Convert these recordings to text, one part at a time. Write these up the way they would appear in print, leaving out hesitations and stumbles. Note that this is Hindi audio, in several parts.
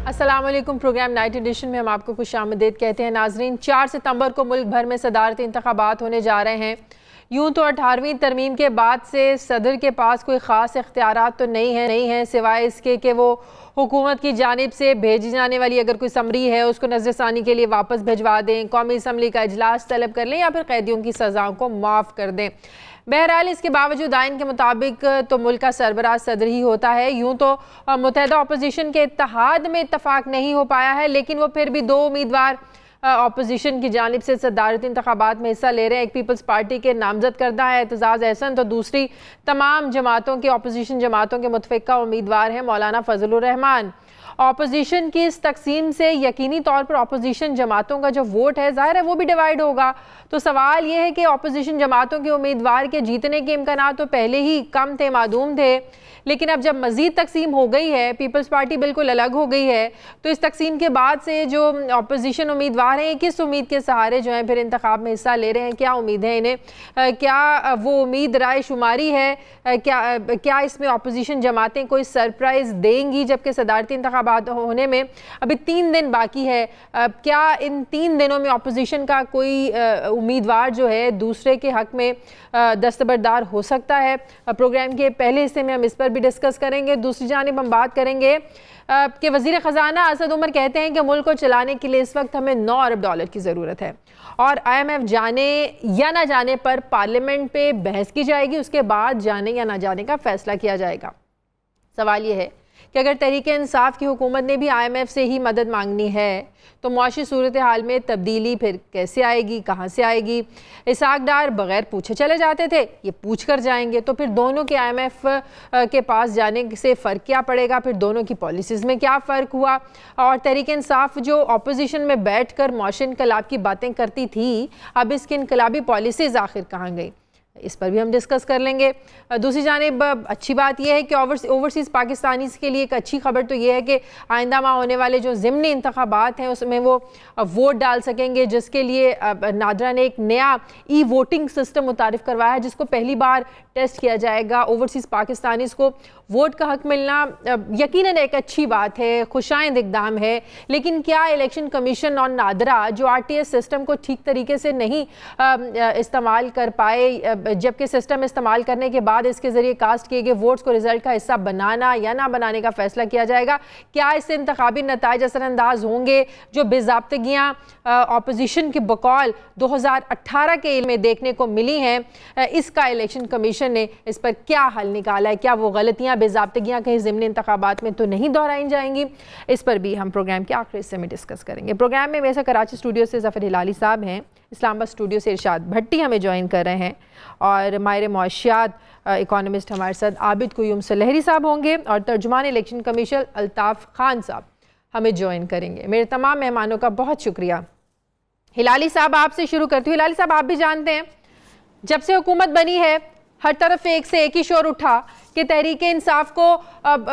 अस्सलाम वालेकुम। प्रोग्राम नाइट एडिशन में हम आपको खुशामदीद कहते हैं। नाजरीन, 4 सितंबर को मुल्क भर में सदारती इंतखाबात होने जा रहे हैं। यूँ तो 18वीं तरमीम के बाद से सदर के पास कोई ख़ास इख्तियारात तो नहीं है सिवाय इसके कि वो हुकूमत की जानिब से भेजी जाने वाली अगर कोई समरी है उसको नज़रसानी के लिए वापस भिजवा दें, कौमी असम्बली का इजलास तलब कर लें या फिर कैदियों की सज़ाओं को माफ़ कर दें। बहरहाल इसके बावजूद आइन के मुताबिक तो मुल्क का सरबराह सदर ही होता है। यूँ तो मुत्तहिदा अपोजिशन के इत्तेहाद में इत्तफाक नहीं हो पाया है, लेकिन वो फिर भी 2 उम्मीदवार अपोजिशन की जानिब से सदारती इंतखाबात में हिस्सा ले रहे हैं। एक पीपल्स पार्टी के नामजद करदा है एतजाज़ अहसन, तो दूसरी तमाम जमातों के अपोजिशन जमातों के मुतफ़िका उम्मीदवार हैं मौलाना फजलुर रहमान। अपोजिशन की इस तकसीम से यकीनी तौर पर अपोजिशन जमातों का जो वोट है ज़ाहिर है वो भी डिवाइड होगा। तो सवाल ये है कि अपोजिशन जमातों के उम्मीदवार के जीतने के इम्कानात तो पहले ही कम थे, मादूम थे, लेकिन अब जब मज़ीद तकसीम हो गई है, पीपल्स पार्टी बिल्कुल अलग हो गई है, तो इस तकसीम के बाद से जो अपोजिशन उम्मीदवार हैं किस उम्मीद के सहारे जो हैं फिर इंतखाब में हिस्सा ले रहे हैं, क्या उम्मीद है इन्हें, क्या वो उम्मीद राय शुमारी है, क्या इसमें अपोजिशन जमातें कोई सरप्राइज़ देंगी, जबकि सदारती इंतखाबात होने में अभी 3 दिन बाकी है। क्या इन 3 दिनों में अपोजिशन का कोई उम्मीदवार जो है दूसरे के हक़ में दस्तबरदार हो सकता है? प्रोग्राम के पहले हिस्से में हम इस पर भी डिस्कस करेंगे। दूसरी जानिब हम बात करेंगे कि वज़ीर ख़जाना असद उमर कहते हैं कि मुल्क को चलाने के लिए इस वक्त हमें 9 अरब डॉलर की ज़रूरत है और IMF जाने या ना जाने पर पार्लियामेंट पे बहस की जाएगी, उसके बाद जाने या ना जाने का फ़ैसला किया जाएगा। सवाल ये है कि अगर तहरीक इंसाफ की हुकूमत ने भी IMF से ही मदद मांगनी है तो मुआशी सूरत हाल में तब्दीली फिर कैसे आएगी, कहाँ से आएगी? इसहाक डार बग़ैर पूछे चले जाते थे, ये पूछ कर जाएंगे, तो फिर दोनों के IMF के पास जाने से फ़र्क क्या पड़ेगा? फिर दोनों की पॉलिसीज़ में क्या फ़र्क हुआ? और तहरीक इंसाफ जो अपोजिशन में बैठ कर मुआशी इनकलाब की बातें करती थी, अब इसकी इनकलाबी पॉलिसीज़ आखिर कहाँ गई? इस पर भी हम डिस्कस कर लेंगे। दूसरी जानिब अच्छी बात यह है कि ओवरसीज़ पाकिस्तानी के लिए एक अच्छी खबर तो ये है कि आइंदा माह होने वाले जो ज़िमनी इंतखाबात हैं उसमें वो वोट डाल सकेंगे, जिसके लिए नादरा ने एक नया वोटिंग सिस्टम मुतारिफ करवाया है जिसको पहली बार टेस्ट किया जाएगा। ओवरसीज़ पाकिस्तानी को वोट का हक़ मिलना यकीनन एक अच्छी बात है, खुशाइंद इक़दाम है, लेकिन क्या इलेक्शन कमीशन और नादरा जो RTS सिस्टम को ठीक तरीके से नहीं इस्तेमाल कर पाए, जबकि सिस्टम इस्तेमाल करने के बाद इसके ज़रिए कास्ट किए गए वोट्स को रिज़ल्ट का हिस्सा बनाना या ना बनाने का फ़ैसला किया जाएगा, क्या इससे इंतखाबी नताइज असरअंदाज होंगे? जो बेज़ाब्तगियाँ अपोजिशन के बकौल 2018 के में देखने को मिली हैं, इसका इलेक्शन कमीशन ने इस पर क्या हल निकाला है? क्या वो गलतियाँ बेज़ाब्तगियाँ कहीं ज़िमनी इंतखाबात में तो नहीं दोहराई जाएंगी? इस पर भी हम प्रोग्राम के आखिरी हिस्से में डिस्कस करेंगे। प्रोग्राम में वैसे कराची स्टूडियो से ज़फ़र हिलाली साहब हैं, इस्लामाबाद स्टूडियो से इरशाद भट्टी हमें ज्वाइन कर रहे हैं, और माहिर मुआशियात इकोनॉमिस्ट हमारे साथ आबिद कुयूम सलहरी साहब होंगे, और तर्जुमान इलेक्शन कमीशन अल्ताफ़ खान साहब हमें ज्वाइन करेंगे। मेरे तमाम मेहमानों का बहुत शुक्रिया। हिलाली साहब, आपसे शुरू करती हूँ। हिलाली साहब, आप भी जानते हैं जब से हुकूमत बनी है हर तरफ एक से एक ही शोर उठा कि तहरीक इंसाफ को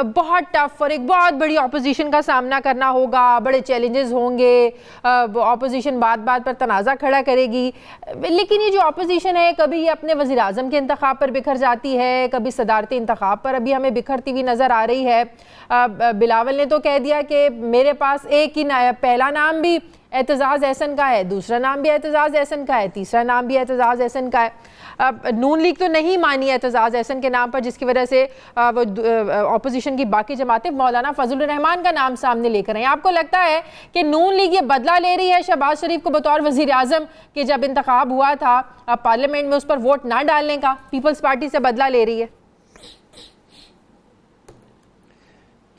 बहुत टफ और एक बहुत बड़ी अपोजिशन का सामना करना होगा, बड़े चैलेंजेस होंगे, अपोजिशन बात बात पर तनाज़ा खड़ा करेगी। लेकिन ये जो अपोजिशन है कभी ये अपने वज़ीर आज़म के इंतखाब पर बिखर जाती है, कभी सदारती इंतखाब पर अभी हमें बिखरती हुई नज़र आ रही है। बिलावल ने तो कह दिया कि मेरे पास एक ही पहला नाम भी एतजाज़ अहसन का है, दूसरा नाम भी एतजाज़ अहसन का है, तीसरा नाम भी एतजाज़ अहसन का है। नून लीग तो नहीं मानी एतजाज़ अहसन के नाम पर, जिसकी वजह से वो अपोजिशन की बाकी जमातें मौलाना फजलुर रहमान का नाम सामने लेकर आई। आपको लगता है कि नून लीग ये बदला ले रही है शहबाज शरीफ को बतौर वज़ीर आज़म कि जब इंतखाब हुआ था पार्लियामेंट में उस पर वोट ना डालने का, पीपल्स पार्टी से बदला ले रही है?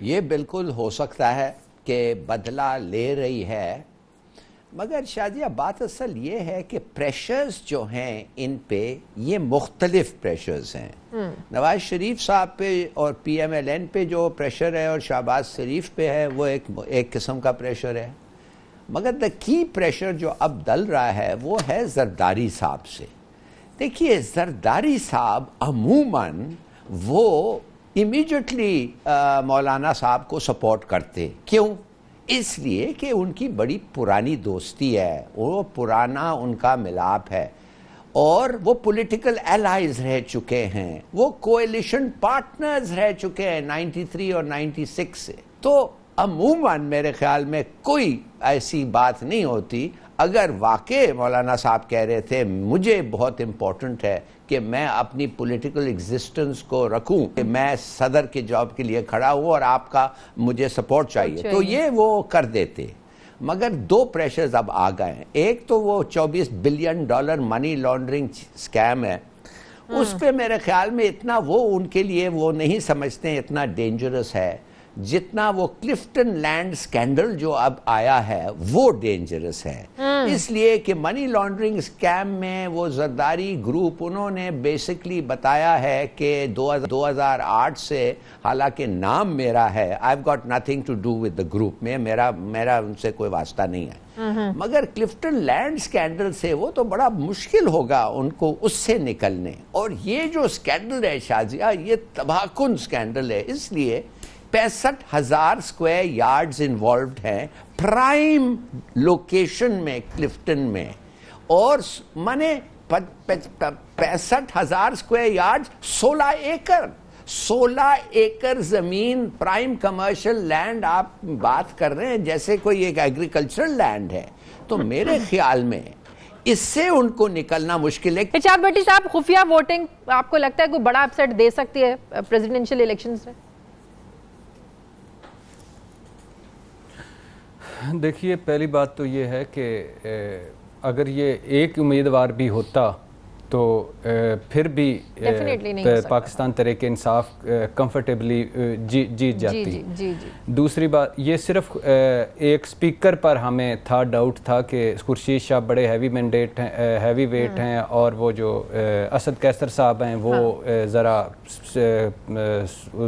ये बिल्कुल हो सकता है कि बदला ले रही है, मगर शादिया बात असल ये है कि प्रेशर्स जो हैं इन पे ये मुख्तलिफ प्रेशर्स हैं। नवाज शरीफ साहब पे और PMLN पे जो प्रेशर है और शहबाज शरीफ पे है वो एक किस्म का प्रेशर है, मगर द की प्रेशर जो अब डल रहा है वो है जरदारी साहब से। देखिए, जरदारी साहब अमूमन वो इमीडिएटली मौलाना साहब को सपोर्ट करते, क्यों? इसलिए कि उनकी बड़ी पुरानी दोस्ती है, वो पुराना उनका मिलाप है और वो पॉलिटिकल एलाइज रह चुके हैं, वो कोएलिशन पार्टनर्स रह चुके हैं 93 और 96 से। तो अमूमन मेरे ख्याल में कोई ऐसी बात नहीं होती। अगर वाकई मौलाना साहब कह रहे थे मुझे बहुत इम्पोर्टेंट है कि मैं अपनी पॉलिटिकल एग्जिस्टेंस को रखूं, कि मैं सदर के जॉब के लिए खड़ा हूं और आपका मुझे सपोर्ट चाहिए, तो ये वो कर देते। मगर दो प्रेशर्स अब आ गए हैं। एक तो वो $24 बिलियन मनी लॉन्ड्रिंग स्कैम है, उस पे मेरे ख्याल में इतना वो उनके लिए वो नहीं समझते इतना डेंजरस है जितना वो क्लिफ्टन लैंड स्कैंडल जो अब आया है वो डेंजरस है। इसलिए कि मनी लॉन्ड्रिंग स्कैम में वो जरदारी ग्रुप उन्होंने बेसिकली बताया है कि 2008 से, हालांकि नाम मेरा है, I have got nothing to do with the group में, मेरा उनसे कोई वास्ता नहीं है, मगर क्लिफ्टन लैंड स्कैंडल से वो तो बड़ा मुश्किल होगा उनको उससे निकलने। और ये जो स्कैंडल है शाजिया, ये तबाहकुन स्कैंडल है, इसलिए 65,000 स्क्वायर यार्ड्स इन्वॉल्व्ड हैं प्राइम लोकेशन में क्लिफ्टन में, और माने 65,000 स्क्वायर यार्ड 16 एकड़ जमीन प्राइम कमर्शियल लैंड आप बात कर रहे हैं जैसे कोई एक एग्रीकल्चरल लैंड है। तो मेरे ख्याल में इससे उनको निकलना मुश्किल है। इरशाद भट्टी साहब, खुफिया वोटिंग आपको लगता है कोई बड़ा अपसेट दे सकती है प्रेसिडेंशियल इलेक्शंस में? देखिए, पहली बात तो ये है कि अगर ये एक उम्मीदवार भी होता तो फिर भी पाकिस्तान तहरीक इंसाफ कंफर्टेबली जीत जाती। जी। दूसरी बात, ये सिर्फ एक स्पीकर पर हमें था डाउट था कि खुर्शीद शाह बड़े हैवी वेट हैं और वो जो असद कैसर साहब हैं वो ज़रा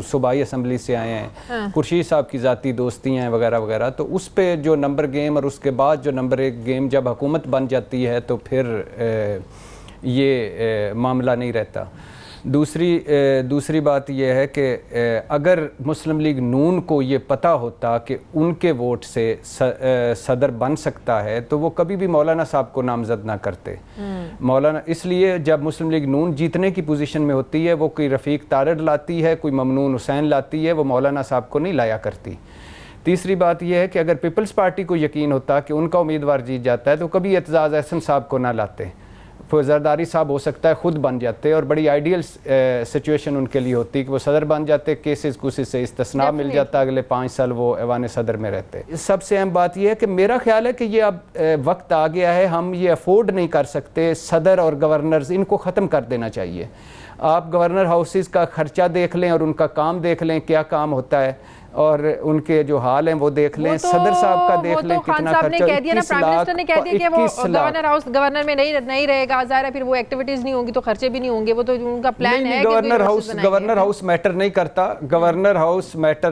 सूबाई असम्बली से आए हैं, खुर्शीद साहब की ज़ाती दोस्ती हैं वगैरह वगैरह, तो उस पर जो नंबर गेम और उसके बाद जो नंबर एक गेम जब हुकूमत बन जाती है तो फिर ये मामला नहीं रहता। दूसरी बात यह है कि अगर मुस्लिम लीग नून को ये पता होता कि उनके वोट से सदर बन सकता है तो वो कभी भी मौलाना साहब को नामजद ना करते। मौलाना इसलिए जब मुस्लिम लीग नून जीतने की पोजीशन में होती है वो कोई रफ़ीक तारड़ लाती है, कोई ममनून हुसैन लाती है, वो मौलाना साहब को नहीं लाया करती। तीसरी बात यह है कि अगर पीपल्स पार्टी को यकीन होता कि उनका उम्मीदवार जीत जाता है तो कभी एतजाज़ अहसन साहब को ना लाते, जरदारी साहब हो सकता है खुद बन जाते और बड़ी आइडियल सिचुएशन उनके लिए होती कि वो सदर बन जाते, केसेस कुसी से इस्तिस्ना मिल जाता, अगले 5 साल वो ऐवान सदर में रहते। सबसे अहम बात यह है कि मेरा ख्याल है कि ये अब वक्त आ गया है, हम ये अफोर्ड नहीं कर सकते, सदर और गवर्नर्स इनको ख़त्म कर देना चाहिए। आप गवर्नर हाउसेस का खर्चा देख लें और उनका काम देख लें, क्या काम होता है और उनके जो हाल हैं वो देख लें, सदर साहब का देख लें कितना खर्चा। कह दिया ना, प्राइम मिनिस्टर ने कह दिया कि वो गवर्नर में नहीं रहेगा, ज़ाहिर है फिर वो एक्टिविटीज नहीं होंगी तो खर्चे भी नहीं होंगे, वो तो उनका प्लान है। गवर्नर हाउस मैटर नहीं करता, गवर्नर हाउस मैटर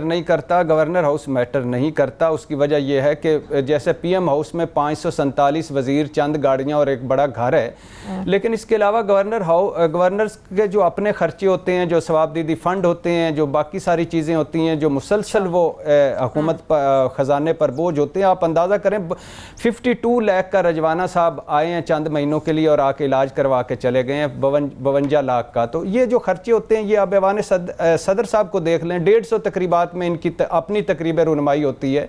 नहीं करता। उसकी वजह यह है कि जैसे PM हाउस में 547 वजीर, चंद गाड़ियाँ और एक बड़ा घर है, लेकिन इसके अलावा गवर्नर्स के जो अपने खर्चे होते हैं, जो सवाबदीदी फंड होते हैं, जो बाकी सारी चीज़ें होती हैं, जो मुसलसल वो हुकूमत ख़जाने पर बोझ होते हैं। आप अंदाज़ा करें 52 लाख का रजवाना साहब आए हैं चंद महीनों के लिए और आके इलाज करवा के चले गए हैं 52 लाख का। तो ये जो खर्चे होते हैं ये अब ऐवान सदर साहब को देख लें, 150 तकरीबात में इनकी अपनी तकरीब रुनमाई होती है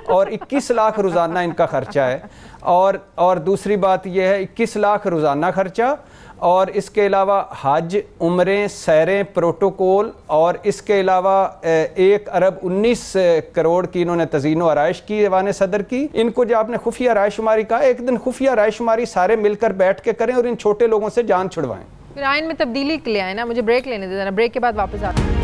और 21 लाख रोज़ाना इनका खर्चा है। और दूसरी बात यह है 21 लाख रोज़ाना खर्चा और इसके अलावा हज, उम्रें, सैरें, प्रोटोकॉल और इसके अलावा 1 अरब 19 करोड़ की इन्होंने तज़ीन व आराइश की ऐवान सदर की। इनको जो आपने खुफिया रायशुमारी कहा, एक दिन खुफिया रायशुमारी सारे मिलकर बैठ के करें और इन छोटे लोगों से जान छुड़वाएं। फिर आइन में तब्दीली के लिए आए ना। मुझे ब्रेक लेने देना, ब्रेक के बाद वापस आते हैं।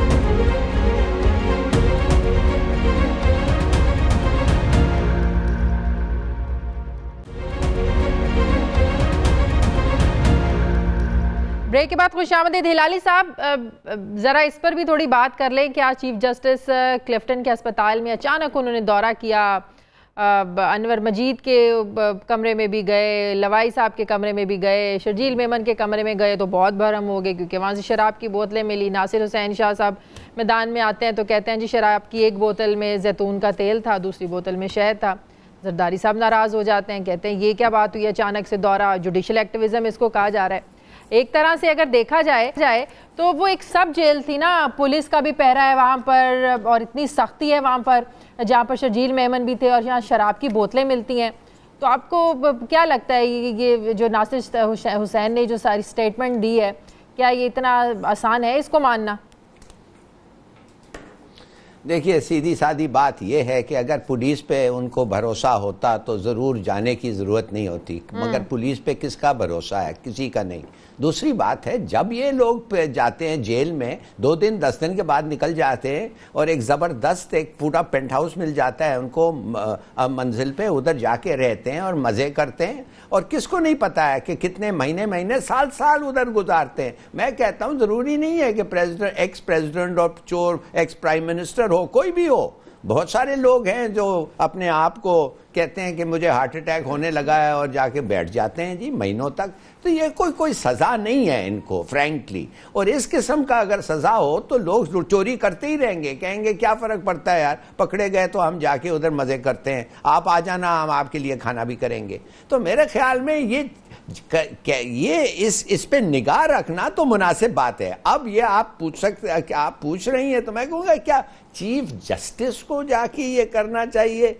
ब्रेक के बाद खुशामदीद। हिलाली साहब, ज़रा इस पर भी थोड़ी बात कर लें। क्या चीफ जस्टिस क्लिफ्टन के अस्पताल में अचानक उन्होंने दौरा किया, अनवर मजीद के कमरे में भी गए, लवाई साहब के कमरे में भी गए, शर्जील मेमन के कमरे में गए तो बहुत भरम हो गए क्योंकि वहाँ से शराब की बोतलें मिली। नासिर हुसैन शाह साहब मैदान में आते हैं तो कहते हैं जी शराब की एक बोतल में जैतून का तेल था, दूसरी बोतल में शहद था। जरदारी साहब नाराज़ हो जाते हैं, कहते हैं ये क्या बात हुई अचानक से दौरा, जुडिशल एक्टिविज़म इसको कहा जा रहा है। एक तरह से अगर देखा जाए तो वो एक सब जेल थी ना, पुलिस का भी पहरा है वहाँ पर और इतनी सख्ती है वहाँ पर, जहाँ पर शर्जील मेमन भी थे और यहाँ शराब की बोतलें मिलती हैं। तो आपको क्या लगता है ये जो नासिर हुसैन ने जो सारी स्टेटमेंट दी है, क्या ये इतना आसान है इसको मानना? देखिए, सीधी सादी बात यह है कि अगर पुलिस पे उनको भरोसा होता तो ज़रूर जाने की ज़रूरत नहीं होती, मगर पुलिस पे किसका भरोसा है? किसी का नहीं। दूसरी बात है, जब ये लोग जाते हैं जेल में 2 दिन 10 दिन के बाद निकल जाते हैं और एक ज़बरदस्त एक पूरा पेंट हाउस मिल जाता है उनको मंजिल पे, उधर जाके रहते हैं और मज़े करते हैं और किसको नहीं पता है कि कितने महीने साल साल उधर गुजारते हैं। मैं कहता हूँ ज़रूरी नहीं है कि प्रेसिडेंट, एक्स प्रेसिडेंट और चोर एक्स प्राइम मिनिस्टर हो, कोई भी हो। बहुत सारे लोग हैं जो अपने आप को कहते हैं कि मुझे हार्ट अटैक होने लगा है और जाके बैठ जाते हैं जी महीनों तक। तो ये कोई सज़ा नहीं है इनको, फ्रैंकली। और इस किस्म का अगर सज़ा हो तो लोग चोरी करते ही रहेंगे, कहेंगे क्या फ़र्क पड़ता है यार, पकड़े गए तो हम जाके उधर मज़े करते हैं, आप आ जाना, हम आपके लिए खाना भी करेंगे। तो मेरे ख्याल में ये इस पे निगाह रखना तो मुनासिब बात है। अब ये आप पूछ सकते, आप पूछ रही हैं तो मैं कहूँगा क्या चीफ जस्टिस को जाके ये करना चाहिए?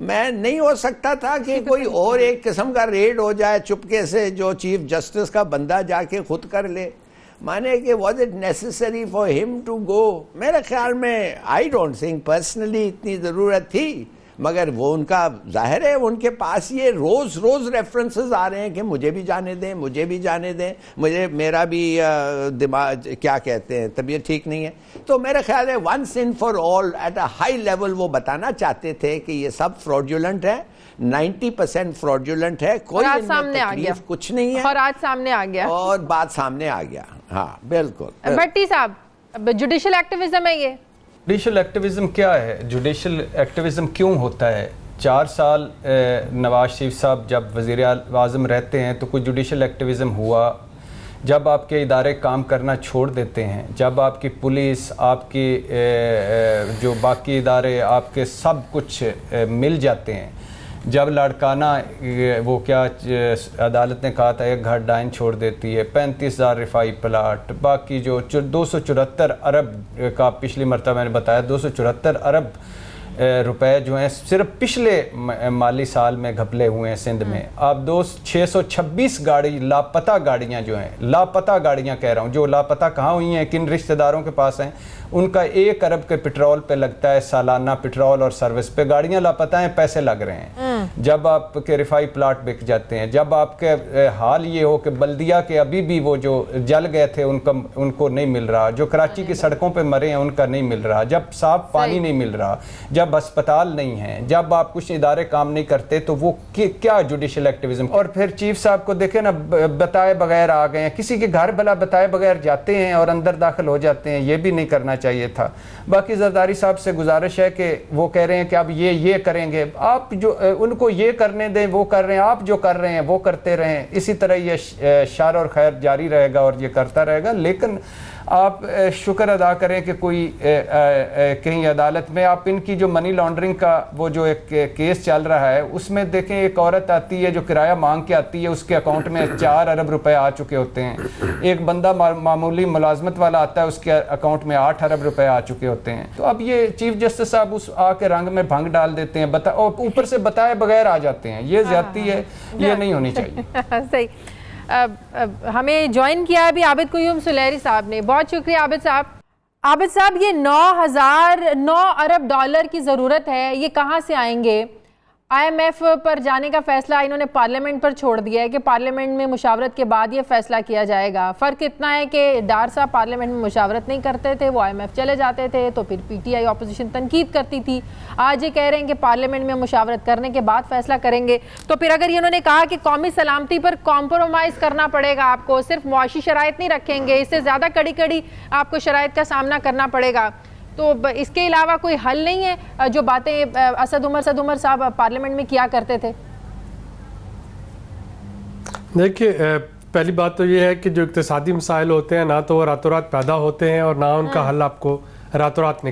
मैं नहीं हो सकता था कि कोई और एक किस्म का रेड हो जाए चुपके से, जो चीफ जस्टिस का बंदा जाके खुद कर ले? माने कि was it necessary for him to go? मेरे ख्याल में आई डोंट थिंक पर्सनली इतनी ज़रूरत थी, मगर वो उनका जाहिर है, उनके पास ये रोज़ रेफरेंसेस आ रहे हैं कि मुझे भी जाने दें, मुझे भी जाने दें, मेरा भी दिमाग क्या कहते हैं तबीयत ठीक नहीं है। तो मेरा ख्याल है once in for all at a high level वो बताना चाहते थे कि ये सब फ्रॉडुलेंट है, 90% फ्रॉडुलेंट है, कोई सामने आ गया, कुछ नहीं है और आज सामने आ गया और बात सामने आ गया। हाँ बिल्कुल। भट्टी साहब, जुडिशल एक्टिविज्म है ये? जुडिशल एक्टिविज़म क्या है? जुडिशल एक्टिविज़म क्यों होता है? 4 साल नवाज शरीफ साहब जब वज़ीर-ए-आज़म रहते हैं तो कोई जुडिशल एक्टिविज़म हुआ? जब आपके इदारे काम करना छोड़ देते हैं, जब आपकी पुलिस, आपकी जो बाकी इदारे, आपके सब कुछ मिल जाते हैं, जब लड़काना वो क्या अदालत ने कहा था एक घर डाइन छोड़ देती है, 35,000 रिफाई प्लाट, बाकी जो 274 अरब का पिछली मरतबा मैंने बताया 274 अरब रुपए जो हैं सिर्फ पिछले माली साल में घपले हुए हैं सिंध में। अब 626 गाड़ी लापता गाड़ियां जो हैं, लापता गाड़ियां कह रहा हूं, जो लापता कहाँ हुई हैं, किन रिश्तेदारों के पास हैं, उनका 1 अरब के पेट्रोल पे लगता है सालाना, पेट्रोल और सर्विस पे। गाड़ियां लापता हैं, पैसे लग रहे हैं। जब आपके रिफाई प्लाट बिक जाते हैं, जब आपके हाल ये हो कि बल्दिया के अभी भी वो जो जल गए थे उनको नहीं मिल रहा, जो कराची की सड़कों पे मरे हैं उनका नहीं मिल रहा, जब साफ पानी नहीं मिल रहा, जब अस्पताल नहीं है, जब आप कुछ इदारे काम नहीं करते, तो वो क्या जुडिशल एक्टिविज्म? और फिर चीफ साहब को देखे ना, बताए बगैर आ गए हैं, किसी के घर भला बताए बगैर जाते हैं और अंदर दाखिल हो जाते हैं, ये भी नहीं करना चाहिए था। बाकी जरदारी साहब से गुजारिश है कि वो कह रहे हैं कि अब ये करेंगे, आप जो उनको ये करने दें, वो कर रहे हैं, आप जो कर रहे हैं वो करते रहें, इसी तरह ये शर और खैर जारी रहेगा और ये करता रहेगा। लेकिन आप शुक्र अदा करें कि कोई कहीं अदालत में आप इनकी जो मनी लॉन्ड्रिंग का वो जो एक केस चल रहा है उसमें देखें, एक औरत आती है जो किराया मांग के आती है, उसके अकाउंट में 4 अरब रुपए आ चुके होते हैं। एक बंदा मामूली मुलाजमत वाला आता है, उसके अकाउंट में 8 अरब रुपए आ चुके होते हैं। तो अब ये चीफ जस्टिस साहब उस आके रंग में भंग डाल देते हैं, और ऊपर से बताए बगैर आ जाते हैं, ये ज्यादती है, ये नहीं होनी चाहिए। सही। हमें ज्वाइन किया अभी आबिद कुयूम सुलेरी साहब ने, बहुत शुक्रिया आबिद साहब। आबिद साहब, ये 9 अरब डॉलर की ज़रूरत है, ये कहाँ से आएंगे? IMF पर जाने का फैसला इन्होंने पार्लियामेंट पर छोड़ दिया है कि पार्लियामेंट में मुशावरत के बाद ये फैसला किया जाएगा। फ़र्क इतना है कि डार साहब पार्लियामेंट में मुशावरत नहीं करते थे, वो IMF चले जाते थे, तो फिर PTI ऑपोजिशन तनकीद करती थी। आज ये कह रहे हैं कि पार्लियामेंट में मुशावरत करने के बाद फैसला करेंगे। तो फिर अगर इन्होंने कहा कि कौमी सलामती पर कॉम्प्रोमाइज़ करना पड़ेगा आपको, सिर्फ मुआशी शराइत नहीं रखेंगे, इससे ज़्यादा कड़ी आपको शराइत का सामना करना पड़ेगा, तो इसके अलावा कोई हल नहीं है? जो बातें असद उमर साहब पार्लियामेंट में किया करते थे। देखिए, पहली बात तो ये है कि जो इक्तिसादी मसाइल होते हैं ना तो वो रातों रात पैदा होते हैं और ना उनका हल आपको रातों रात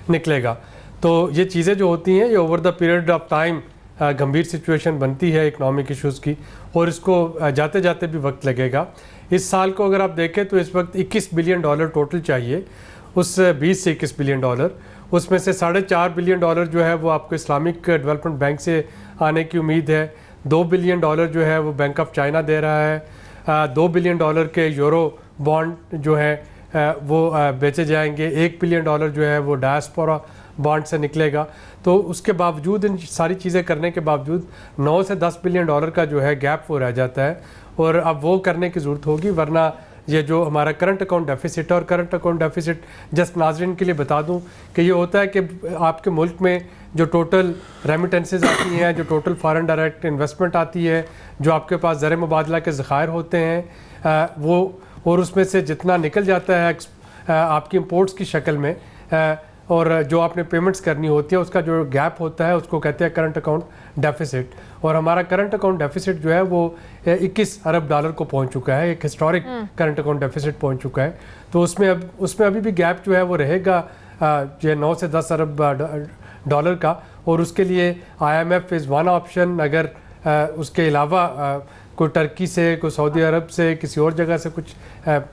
निकलेगा। तो ये चीज़ें जो होती हैं ये over the period of time गंभीर सिचुएशन बनती है इकनॉमिक इश्यूज़ की, और इसको जाते जाते भी वक्त लगेगा। इस साल को अगर आप देखें तो इस वक्त $21 बिलियन टोटल चाहिए, उस 20 से $21 बिलियन, उसमें से $4.5 बिलियन जो है वो आपको इस्लामिक डेवलपमेंट बैंक से आने की उम्मीद है। $2 बिलियन जो है वो बैंक ऑफ चाइना दे रहा है। $2 बिलियन के यूरो बॉन्ड जो है वो बेचे जाएंगे। $1 बिलियन जो है वो डायस्पोरा बॉन्ड से निकलेगा। तो उसके बावजूद, इन सारी चीज़ें करने के बावजूद 9 से 10 बिलियन डॉलर का जो है गैप वो रह जाता है, और अब वो करने की ज़रूरत होगी, वरना ये जो हमारा करंट अकाउंट डेफिसिट है, और करंट अकाउंट डेफिसिट जस्ट नाजरीन के लिए बता दूं कि ये होता है कि आपके मुल्क में जो टोटल रेमिटेंसेज आती हैं, जो टोटल फॉरेन डायरेक्ट इन्वेस्टमेंट आती है, जो आपके पास ज़र मुबादला के ज़खायर होते हैं वो, और उसमें से जितना निकल जाता है आपकी इंपोर्ट्स की शक्ल में, और जो आपने पेमेंट्स करनी होती है, उसका जो गैप होता है उसको कहते हैं करंट अकाउंट डेफिसिट। और हमारा करंट अकाउंट डेफिसिट जो है वो $21 अरब को पहुंच चुका है, एक हिस्टोरिक करंट अकाउंट डेफिसिट पहुंच चुका है। तो उसमें अभी भी गैप जो है वो रहेगा जो 9 से 10 अरब डॉलर का, और उसके लिए IMF इज़ वन ऑप्शन। अगर उसके अलावा कोई टर्की से, कोई सऊदी अरब से, किसी और जगह से कुछ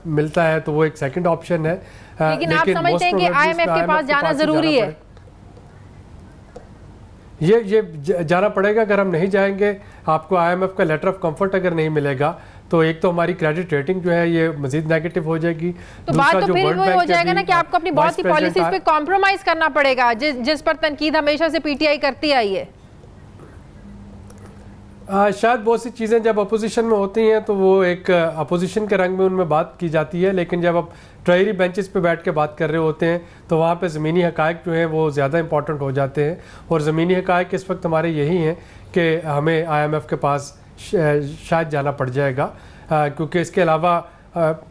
मिलता है तो वो एक सेकंड ऑप्शन है। लेकिन आप समझते हैं कि IMF के पास जाना ज़रूरी है? ये जाना पड़ेगा। अगर हम नहीं जाएंगे, आपको IMF का लेटर ऑफ कंफर्ट अगर नहीं मिलेगा, तो एक तो हमारी क्रेडिट रेटिंग जो है ये मजीद नेगेटिव हो जाएगी। तो बात तो फिर वो हो जाएगा ना कि आपको अपनी बहुत सी पॉलिसीज पे कॉम्प्रोमाइज करना पड़ेगा, जिस पर तनकीद हमेशा से PTI करती आई है। शायद बहुत सी चीज़ें जब अपोजिशन में होती हैं तो वो एक अपोजिशन के रंग में उनमें बात की जाती है, लेकिन जब आप ट्रायरी बेंचेस पे बैठ के बात कर रहे होते हैं तो वहाँ पे ज़मीनी हक़ाइक़ जो हैं वो ज़्यादा इंपॉर्टेंट हो जाते हैं। और ज़मीनी हक़ाइक़ इस वक्त हमारे यही हैं कि हमें IMF के पास शायद जाना पड़ जाएगा, क्योंकि इसके अलावा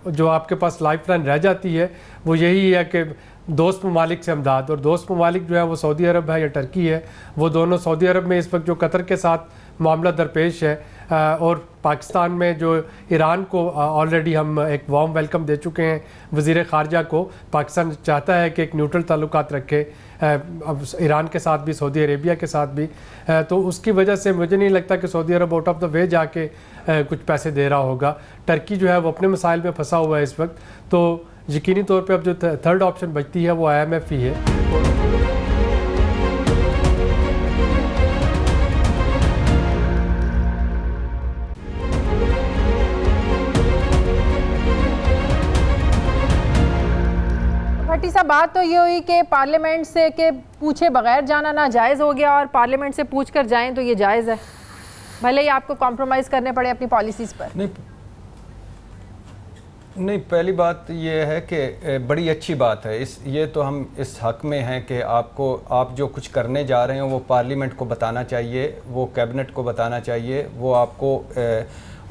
जो आपके पास लाइफ लाइन रह जाती है वो यही है कि दोस्त ममालिक से अमदाद। और दोस्त ममालिक जो है वो सऊदी अरब है या टर्की है। वो दोनों, सऊदी अरब में इस वक्त जो कतर के साथ मामला दरपेश है, और पाकिस्तान में जो ईरान को ऑलरेडी हम एक वार्म वेलकम दे चुके हैं वज़ीर ख़ारजा को। पाकिस्तान चाहता है कि एक न्यूट्रल ताल्लुकात रखे अब ईरान के साथ भी, सऊदी अरेबिया के साथ भी। तो उसकी वजह से मुझे नहीं लगता कि Saudi Arab out of the way जाके कुछ पैसे दे रहा होगा। टर्की जो है वो अपने मसाइल में फंसा हुआ है इस वक्त। तो यकीनी तौर पे अब जो थर्ड ऑप्शन बचती है वो IMF ही है। भट्टी साहब, बात तो ये हुई कि पार्लियामेंट से के पूछे बगैर जाना नाजायज़ हो गया, और पार्लियामेंट से पूछ कर जाएँ तो ये जायज़ है, भले ही आपको कॉम्प्रोमाइज़ करने पड़े अपनी पॉलिसीज़ पर। नहीं, पहली बात ये है कि बड़ी अच्छी बात है, ये तो हम इस हक में हैं कि आप जो कुछ करने जा रहे हैं वो पार्लियामेंट को बताना चाहिए, वो कैबिनेट को बताना चाहिए, वो आपको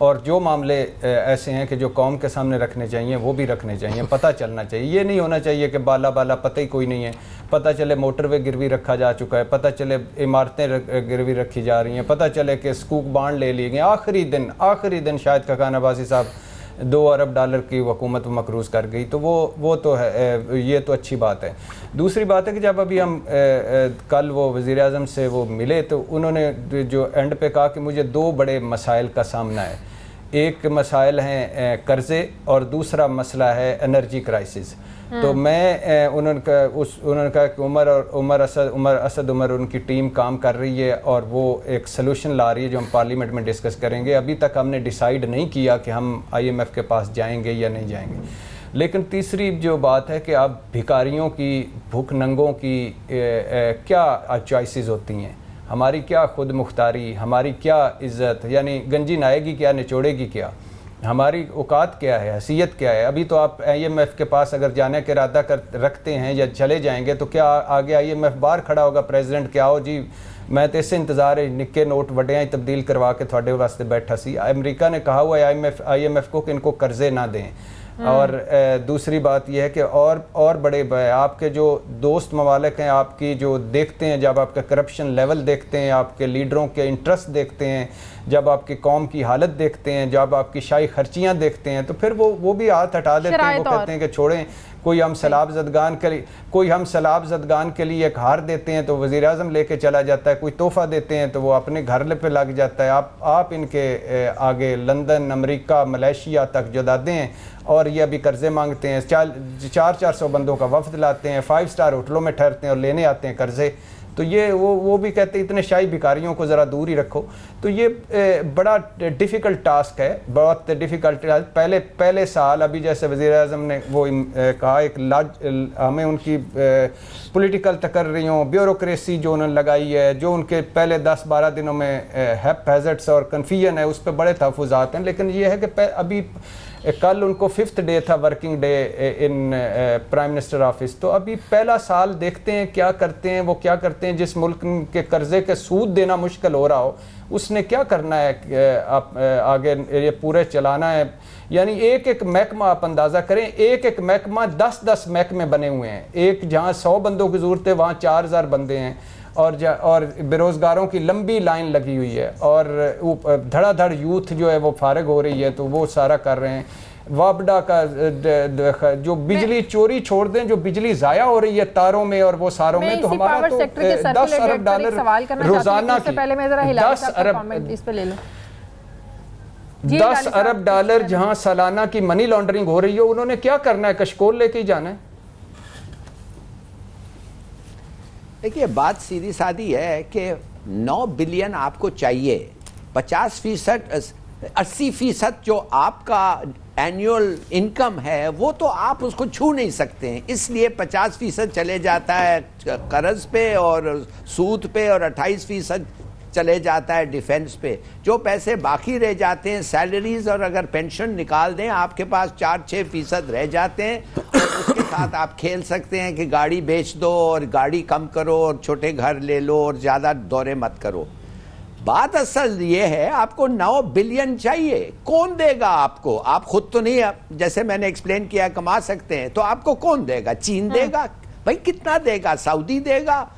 और जो मामले ऐसे हैं कि जो कौम के सामने रखने चाहिए वो भी रखने चाहिए, पता चलना चाहिए। ये नहीं होना चाहिए कि बाला पता ही कोई नहीं है, पता चले मोटरवे गिरवी रखा जा चुका है, पता चले इमारतें गिरवी रखी जा रही हैं, पता चले कि स्कूक बांड ले लिए गए, आखिरी दिन शायद खकान अब्बासी साहब $2 अरब की हुकूमत मकरूज़ कर गई। तो वो तो है, ये तो अच्छी बात है। दूसरी बात है कि जब अभी हम कल वो वज़ीर-ए-आज़म से वो मिले तो उन्होंने जो एंड पे कहा कि मुझे 2 बड़े मसाइल का सामना है। एक मसाइल हैं कर्ज़े और दूसरा मसला है एनर्जी क्राइसिस। तो मैं उन्होंने कहा कि उमर असद उनकी टीम काम कर रही है और वो एक सलूशन ला रही है जो हम पार्लियामेंट में डिस्कस करेंगे। अभी तक हमने डिसाइड नहीं किया कि हम IMF के पास जाएंगे या नहीं जाएंगे। लेकिन तीसरी जो बात है कि अब भिखारियों की, भूख नंगों की क्या चॉइसेस होती हैं, हमारी क्या खुद मुख्तारी, हमारी क्या इज़्ज़त, यानी गंजी नाएगी क्या, निचोड़ेगी क्या, हमारी औकात क्या है, हैसियत क्या है। अभी तो आप IMF के पास अगर जाने का इरादा रखते हैं या चले जाएंगे तो क्या आगे IMF बाहर खड़ा होगा प्रेसिडेंट के, आओ जी मैं तो इससे इंतज़ार है निक्के नोट वड्डियाँ तब्दील करवा के थोड़े वास्ते बैठा सी। अमेरिका ने कहा हुआ है IMF को कि इनको कर्जे ना दें। और दूसरी बात यह है कि और बड़े आपके जो दोस्त ममालिक हैं, आपकी जो देखते हैं, जब आपका करप्शन लेवल देखते हैं, आपके लीडरों के इंटरेस्ट देखते हैं, जब आपकी कौम की हालत देखते हैं, जब आपकी शाही खर्चियाँ देखते हैं, तो फिर वो भी हाथ हटा देते हैं। वो कहते हैं कि छोड़ें कोई हम सैलाब ज़दगान के लिए एक हार देते हैं तो वज़ीर आज़म लेके चला जाता है, कोई तोहफ़ा देते हैं तो वो अपने घर पे लग जाता है। आप इनके आगे लंदन, अमेरिका, मलेशिया तक जो दादे हैं और ये अभी कर्ज़े मांगते हैं, 400 बंदों का वफ्द लाते हैं, 5 स्टार होटलों में ठहरते हैं और लेने आते हैं कर्ज़े। तो ये वो भी कहते हैं इतने शाही भिखारियों को ज़रा दूर ही रखो। तो ये बड़ा डिफ़िकल्ट टास्क है, बहुत डिफ़िकल्ट। पहले साल अभी जैसे वज़ीर आज़म ने वो कहा, हमें उनकी पॉलिटिकल तकर्रियों, ब्यूरोक्रेसी जो उन्होंने लगाई है, जो उनके पहले 10-12 दिनों में हैज़र्ड्स और कन्फ्यूजन है, उस पर बड़े तहफ़्फ़ुज़ात हैं। लेकिन ये है कि अभी कल उनको 5th डे था, working day in prime minister office. तो अभी पहला साल देखते हैं क्या करते हैं, वो क्या करते हैं। जिस मुल्क के कर्जे के सूद देना मुश्किल हो रहा हो उसने क्या करना है, आप आगे ये पूरे चलाना है। यानी एक महकमा आप अंदाज़ा करें, एक महकमा 10-10 महकमे बने हुए हैं। एक जहाँ 100 बंदों की ज़रूरत है वहाँ 4000 बंदे हैं और बेरोज़गारों की लंबी लाइन लगी हुई है और धड़ाधड़ यूथ जो है वो फारिग हो रही है, तो वो सारा कर रहे हैं। वापडा का जो बिजली चोरी छोड़ दें, जो बिजली ज़ाया हो रही है तारों में और वो सारों में, तो हमारा तो 10 अरब डॉलर रोज़ाना की 10 अरब डॉलर जहाँ सालाना की मनी लॉन्ड्रिंग हो रही है, उन्होंने क्या करना है, कशकोल लेके ही जाना है। देखिए बात सीधी सादी है कि 9 बिलियन आपको चाहिए, 50%, 80% जो आपका एनुअल इनकम है वो तो आप उसको छू नहीं सकते हैं, इसलिए 50% चले जाता है कर्ज पे और सूद पे और 28% चले जाता है डिफेंस पे। जो पैसे बाकी रह जाते हैं सैलरीज और अगर पेंशन निकाल दें, आपके पास 4-6% रह जाते हैं और उसके साथ आप खेल सकते हैं कि गाड़ी बेच दो और गाड़ी कम करो और छोटे घर ले लो और ज़्यादा दौरे मत करो। बात असल ये है, आपको 9 बिलियन चाहिए, कौन देगा आपको? आप खुद तो नहीं, जैसे मैंने एक्सप्लेन किया, कमा सकते हैं, तो आपको कौन देगा? चीन देगा? भाई कितना देगा? सऊदी देगा?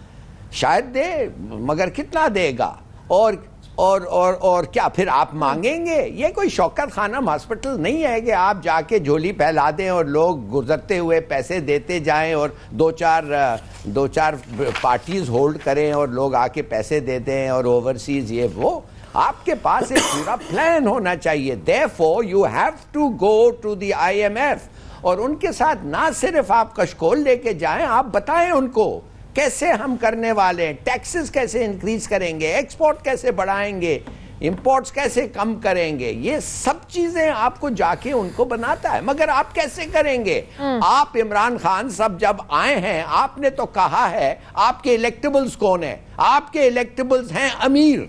शायद दे, मगर कितना देगा? और क्या फिर आप मांगेंगे? ये कोई शौकत खानम हॉस्पिटल नहीं है कि आप जाके झोली फैला दें और लोग गुजरते हुए पैसे देते जाएं और दो चार पार्टीज होल्ड करें और लोग आके पैसे दे दें और ओवरसीज ये वो। आपके पास एक पूरा प्लान होना चाहिए। Therefore you have to go to the IMF और उनके साथ ना सिर्फ आप कशकोल लेके जाएं, आप बताएं उनको कैसे हम करने वाले हैं, टैक्सेस कैसे इंक्रीज करेंगे, एक्सपोर्ट कैसे बढ़ाएंगे, इंपोर्ट्स कैसे कम करेंगे। ये सब चीजें आपको जाके उनको बनाता है। मगर आप कैसे करेंगे? आप इमरान खान सब जब आए हैं, आपने तो कहा है आपके इलेक्टेबल्स कौन है? आपके इलेक्टेबल्स हैं अमीर।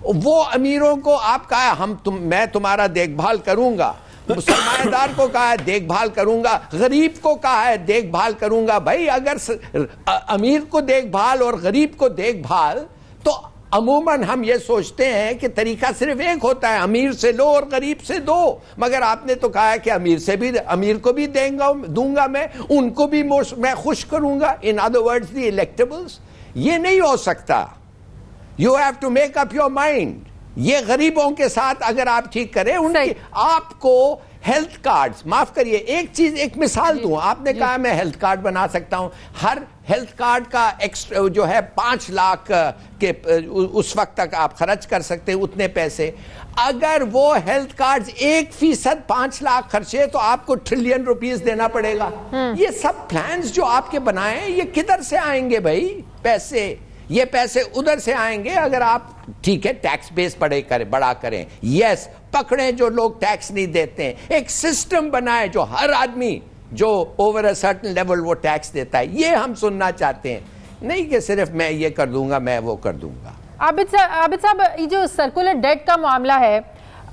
वो अमीरों को आप कहा मैं तुम्हारा देखभाल करूंगा, सरमाएदार को कहा है देखभाल करूंगा, गरीब को कहा है देखभाल करूंगा। भाई अगर अमीर को देखभाल और गरीब को देखभाल, तो अमूमन हम ये सोचते हैं कि तरीका सिर्फ एक होता है, अमीर से लो और गरीब से दो। मगर आपने तो कहा है कि अमीर को भी दूंगा मैं, उनको भी मैं खुश करूंगा। In other words the electables. ये नहीं हो सकता। You have to make up your mind. ये गरीबों के साथ अगर आप ठीक करें, उनकी आपको हेल्थ कार्ड्स, माफ करिए एक मिसाल दूं। आपने कहा मैं हेल्थ कार्ड बना सकता हूं। हर हेल्थ कार्ड का एक्स्ट्रा जो है 5 लाख के उस वक्त तक आप खर्च कर सकते हैं उतने पैसे। अगर वो हेल्थ कार्ड्स 1% 5 लाख खर्चे तो आपको $1 ट्रिलियन देना पड़ेगा। ये सब प्लान्स जो आपके बनाए हैं, ये किधर से आएंगे भाई पैसे? ये पैसे उधर से आएंगे अगर आप ठीक है टैक्स बेस बड़ा करें। यस, पकड़े जो लोग टैक्स नहीं देते हैं, एक सिस्टम बनाए जो हर आदमी जो ओवर अ सर्टेन लेवल वो टैक्स देता है। ये हम सुनना चाहते हैं, नहीं कि सिर्फ मैं ये कर दूंगा, मैं वो कर दूंगा। आबिद साहब, ये जो सर्कुलर डेट का मामला है,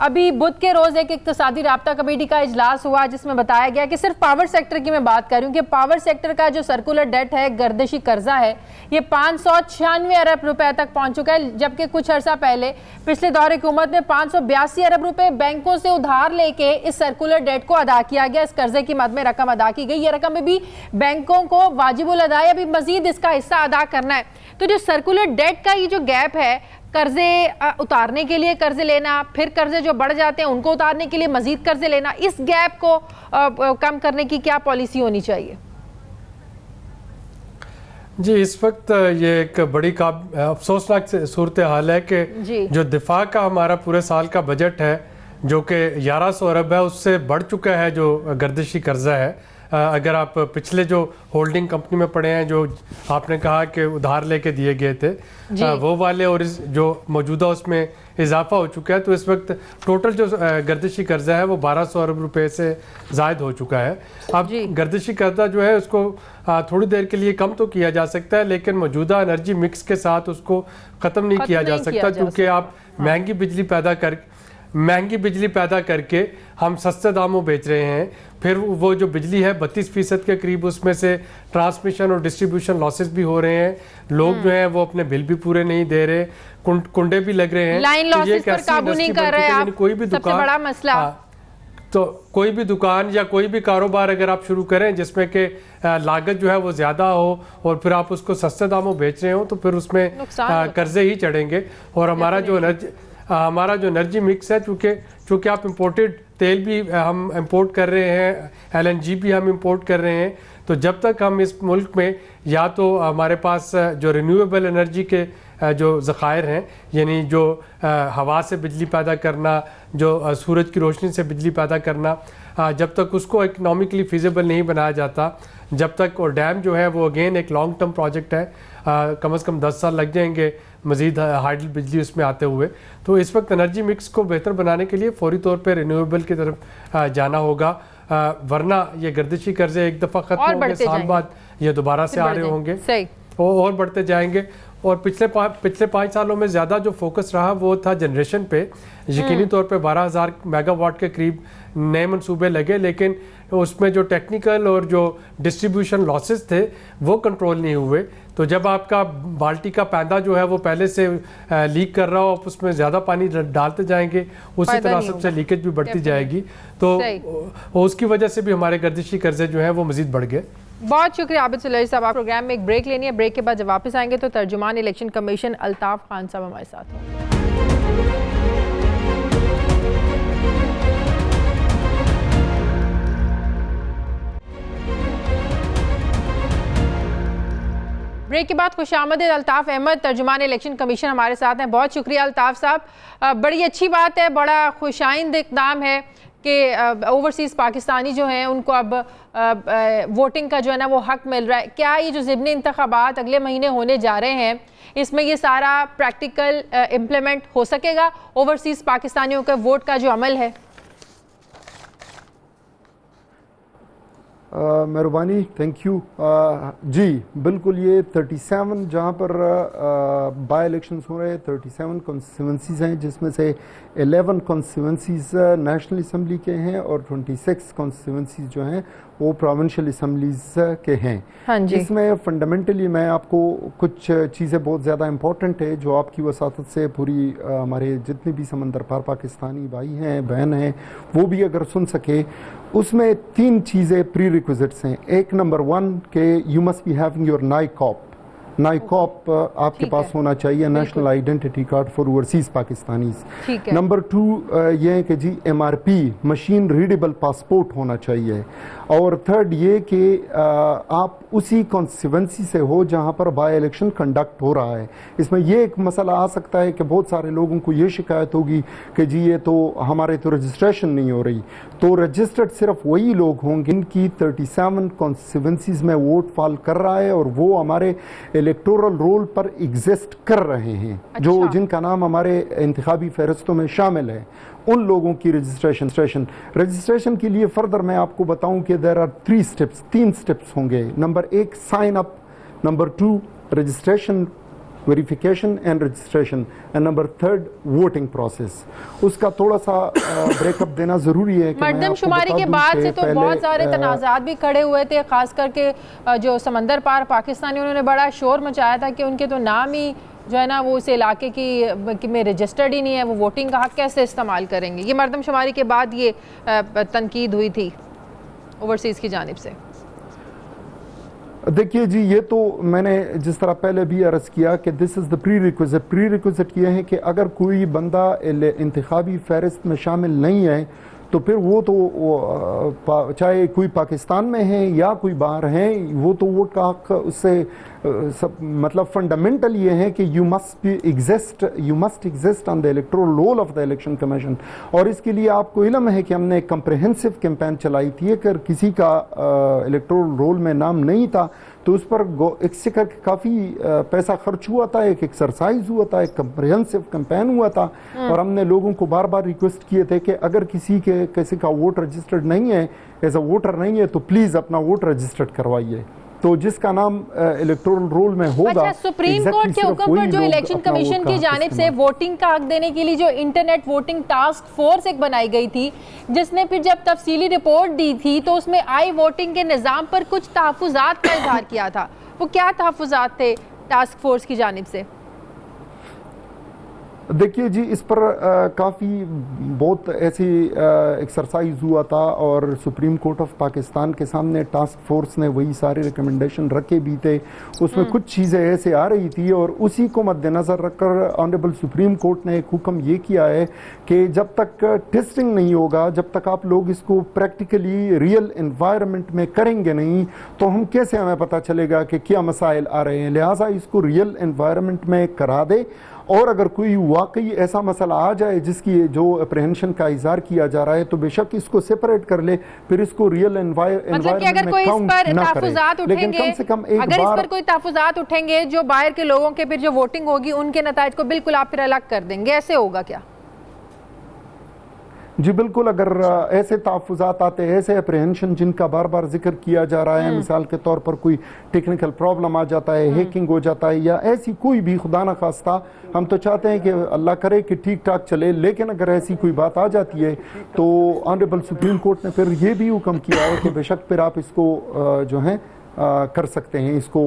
अभी बुध के रोज एक इक्तिसादी राब्ता कमेटी का इजलास हुआ जिसमें बताया गया कि सिर्फ पावर सेक्टर की मैं बात कर रही हूँ कि पावर सेक्टर का जो सर्कुलर डेट है, गर्दिशी कर्जा है, ये 596 अरब रुपए तक पहुंच चुका है। जबकि कुछ अर्सा पहले पिछले दौर हुकूमत में 582 अरब रुपए बैंकों से उधार लेके इस सर्कुलर डेट को अदा किया गया। इस कर्जे की मद में रकम अदा की गई। ये रकम में भी बैंकों को वाजिबुल अदा अभी मजीद इसका हिस्सा अदा करना है। तो जो सर्कुलर डेट का ये जो गैप है कर्जे उतारने के लिए कर्जे लेना, फिर कर्जे जो बढ़ जाते हैं उनको उतारने के लिए मजीद कर्जे लेना, इस गैप को कम करने की क्या पॉलिसी होनी चाहिए? जी, इस वक्त ये एक बड़ी अफसोसनाक सूरत हाल है कि जो दिफा का हमारा पूरे साल का बजट है जो कि 1100 अरब है, उससे बढ़ चुका है जो गर्दिशी कर्जा है। अगर आप पिछले जो होल्डिंग कंपनी में पड़े हैं, जो आपने कहा कि उधार लेके दिए गए थे, वो वाले और जो मौजूदा उसमें इजाफा हो चुका है, तो इस वक्त टोटल जो गर्दिशी कर्जा है वो 1200 अरब रुपए से ज़ायद हो चुका है। अब गर्दिशी कर्जा जो है उसको थोड़ी देर के लिए कम तो किया जा सकता है, लेकिन मौजूदा एनर्जी मिक्स के साथ उसको ख़त्म नहीं किया जा सकता, क्योंकि आप महंगी बिजली पैदा करके हम सस्ते दामों बेच रहे हैं। फिर वो जो बिजली है 32% के करीब, उसमें से ट्रांसमिशन और डिस्ट्रीब्यूशन लॉसेस भी हो रहे हैं। लोग जो हैं वो अपने बिल भी पूरे नहीं दे रहे, कुंडे भी लग रहे हैं। लाइन लॉसेस पर काबू नहीं कर रहे आप, कोई भी दुकान, सबसे बड़ा मसला। तो कोई भी दुकान या कोई भी कारोबार अगर आप शुरू करें जिसमें कि लागत जो है वो ज़्यादा हो और फिर आप उसको सस्ते दामों बेच रहे हो, तो फिर उसमें कर्जे ही चढ़ेंगे। और हमारा जो एनर्जी मिक्स है, चूँकि आप इंपोर्टेड तेल भी हम इंपोर्ट कर रहे हैं, LNG भी हम इंपोर्ट कर रहे हैं, तो जब तक हम इस मुल्क में या तो हमारे पास जो रिन्यूएबल एनर्जी के जो ज़खायर हैं, यानी जो हवा से बिजली पैदा करना, जो सूरज की रोशनी से बिजली पैदा करना, जब तक उसको इकनॉमिकली फिजिबल नहीं बनाया जाता, जब तक, और डैम जो है वो अगेन एक लॉन्ग टर्म प्रोजेक्ट है, कम से कम 10 साल लग जाएंगे मज़ीद हाइडल बिजली उसमें आते हुए। तो इस वक्त एनर्जी मिक्स को बेहतर बनाने के लिए फौरी तौर पर रिन्यूएबल की तरफ जाना होगा, वरना ये गर्दिशी कर्जे एक दफ़ा ख़त्म होंगे, साल बाद ये दोबारा से आ रहे होंगे और बढ़ते जाएंगे। और पिछले 5 सालों में ज़्यादा जो फोकस रहा वो था जनरेशन पे। यकीनी तौर पे 12,000 मेगावाट के करीब नए मंसूबे लगे, लेकिन उसमें जो टेक्निकल और जो डिस्ट्रीब्यूशन लॉसेस थे वो कंट्रोल नहीं हुए। तो जब आपका बाल्टी का पैंदा जो है वो पहले से लीक कर रहा हो, आप उसमें ज़्यादा पानी डालते जाएंगे, उसी तनासब से लीकेज भी बढ़ती जाएगी। तो उसकी वजह से भी हमारे गर्दिशी कर्जे जो हैं वो मज़ीद बढ़ गए। बहुत शुक्रिया आबिद सुलैही साहब। आप प्रोग्राम में एक ब्रेक लेनी है, ब्रेक के बाद जब वापस आएंगे तो तर्जुमान इलेक्शन कमीशन अल्ताफ खान साहब हमारे साथ होंगे। ब्रेक के बाद खुशामदीद अल्ताफ अहमद, तर्जुमान इलेक्शन कमीशन हमारे साथ हैं। बहुत शुक्रिया अल्ताफ साहब। बड़ी अच्छी बात है, बड़ा खुशाइंद इक़दाम है कि ओवरसीज़ पाकिस्तानी जो हैं उनको अब वोटिंग का जो है ना वो हक मिल रहा है। क्या ये जो ज़िमनी इंतखाबात अगले महीने होने जा रहे हैं, इसमें ये सारा प्रैक्टिकल इम्प्लीमेंट हो सकेगा? ओवरसीज़ पाकिस्तानियों के वोट का जो अमल है। मेहरबानी, थैंक यू। जी बिल्कुल, ये 37 जहाँ पर बाई इलेक्शंस हो रहे हैं, 37 कॉन्स्टिट्यूंसीज़ हैं, जिसमें से 11 कॉन्स्टिट्यूंसीज़ नेशनल असम्बली के हैं और 26 कॉन्स्टिट्यूंसीज़ जो हैं वो प्रोविंशियल असम्बलीज़ के हैं। हाँ जी। इसमें फंडामेंटली मैं आपको कुछ चीज़ें बहुत ज़्यादा इंपॉर्टेंट है जो आपकी वसातत से पूरी हमारे जितने भी समंदर पार पाकिस्तानी भाई हैं बहन हैं वो भी अगर सुन सके, उसमें 3 चीज़ें प्री रिक्विजिट्स हैं। एक नंबर 1 के you must be having your NICOP आपके पास होना चाहिए, national identity card for overseas Pakistanis. Number 2 ये है कि जी MRP मशीन रीडेबल पासपोर्ट होना चाहिए। और थर्ड ये कि आप उसी कॉन्स्टिट्यूंसी से हो जहां पर बाई इलेक्शन कंडक्ट हो रहा है। इसमें ये एक मसला आ सकता है कि बहुत सारे लोगों को ये शिकायत होगी कि जी ये तो हमारे तो रजिस्ट्रेशन नहीं हो रही। तो रजिस्टर्ड सिर्फ वही लोग होंगे इनकी 37 कॉन्स्टिट्यूंसीज में वोट फॉल कर रहा है और वो हमारे इलेक्टोरल रोल पर एग्जिस्ट कर रहे हैं। जो जिनका नाम हमारे इंतखाबी फहरिस्तों में शामिल है, उन लोगों की रजिस्ट्रेशन के लिए फर्दर मैं आपको बताऊं कि देयर आर 3 स्टेप्स होंगे। Number 1 sign up, number 2 registration verification and registration, and number 3 voting process. उसका थोड़ा सा ब्रेकअप देना जरूरी है कि मर्दमशुमारी के बाद से तो बहुत सारे तनाज़ात भी खड़े हुए थे, खास करके जो समंदर पार पाकिस्तानी, उन्होंने बड़ा शोर मचाया था कि उनके तो नाम ही जो है ना वो उस इलाके की में रजिस्टर्ड ही नहीं है, वो वोटिंग का हक कैसे इस्तेमाल करेंगे। ये मर्दमशुमारी के बाद ये तनकीद हुई थी ओवरसीज़ की जानिब से। देखिए जी, ये तो मैंने जिस तरह पहले भी अर्ज किया कि this is the pre requisite ये है कि अगर कोई बंदा इंतखाबी फहरिस्त में शामिल नहीं है तो फिर वो तो चाहे कोई पाकिस्तान में है या कोई बाहर है, वो तो वोट का हक उससे सब मतलब फंडामेंटल ये है कि you must exist on the electoral roll of the election commission. और इसके लिए आपको इल्म है कि हमने एक कंप्रहेंसिव कैंपेन चलाई थी। अगर किसी का इलेक्टोरल रोल में नाम नहीं था तो उस पर इससे करके काफ़ी पैसा खर्च हुआ था, एक एक्सरसाइज हुआ था, एक कंप्रहेंसिव कैंपेन हुआ था। और हमने लोगों को बार बार रिक्वेस्ट किए थे कि अगर किसी का वोट रजिस्टर्ड नहीं है, एज अ वोटर नहीं है, तो प्लीज़ अपना वोट रजिस्टर्ड करवाइए। तो जिसका नाम इलेक्टोरल रोल में होगा। अच्छा, सुप्रीम कोर्ट के हुक्म पर जो इलेक्शन कमीशन की जानिब से वोटिंग का हक देने के लिए जो इंटरनेट वोटिंग टास्क फोर्स एक बनाई गई थी, जिसने फिर जब तफसीली रिपोर्ट दी थी तो उसमें आई वोटिंग के निज़ाम पर कुछ तहफ़्फ़ुज़ात का इज़हार किया था। वो क्या तहफ़्फ़ुज़ात थे टास्क फोर्स की जानिब से? देखिए जी, इस पर काफ़ी बहुत ऐसी एक्सरसाइज हुआ था और सुप्रीम कोर्ट ऑफ पाकिस्तान के सामने टास्क फोर्स ने वही सारे रिकमेंडेशन रखे भी थे। उसमें कुछ चीज़ें ऐसे आ रही थी और उसी को मद्देनज़र रखकर ऑनरेबल सुप्रीम कोर्ट ने एक हुक्म ये किया है कि जब तक टेस्टिंग नहीं होगा, जब तक आप लोग इसको प्रैक्टिकली रियल एनवायरनमेंट में करेंगे नहीं, तो हम कैसे हमें पता चलेगा कि क्या मसाइल आ रहे हैं। लिहाजा इसको रियल एनवायरनमेंट में करा दे और अगर कोई वाकई ऐसा मसला आ जाए जिसकी जो अप्रहेंशन का इज़हार किया जा रहा है तो बेशक इसको सेपरेट कर ले, फिर इसको रियल एनवायरनमेंट अगर कोई इस पर तहफ़्फ़ुज़ात उठेंगे, लेकिन कम से कम एक अगर बार इस पर कोई तहफ़्फ़ुज़ात उठेंगे जो बाहर के लोगों के फिर जो वोटिंग होगी उनके नताइज को बिल्कुल आप फिर अलग कर देंगे, ऐसे होगा क्या? जी बिल्कुल, अगर ऐसे तहफ़्फ़ुज़ात आते हैं, ऐसे अप्रहेंशन जिनका बार बार जिक्र किया जा रहा है, मिसाल के तौर पर कोई टेक्निकल प्रॉब्लम आ जाता है, हैकिंग हो जाता है या ऐसी कोई भी खुदा न खास्ता, हम तो चाहते हैं कि अल्लाह करे कि ठीक ठाक चले, लेकिन अगर ऐसी कोई बात आ जाती है तो ऑनरेबल सुप्रीम कोर्ट ने फिर ये भी हुक्म किया है कि बेशक फिर आप इसको जो है कर सकते हैं, इसको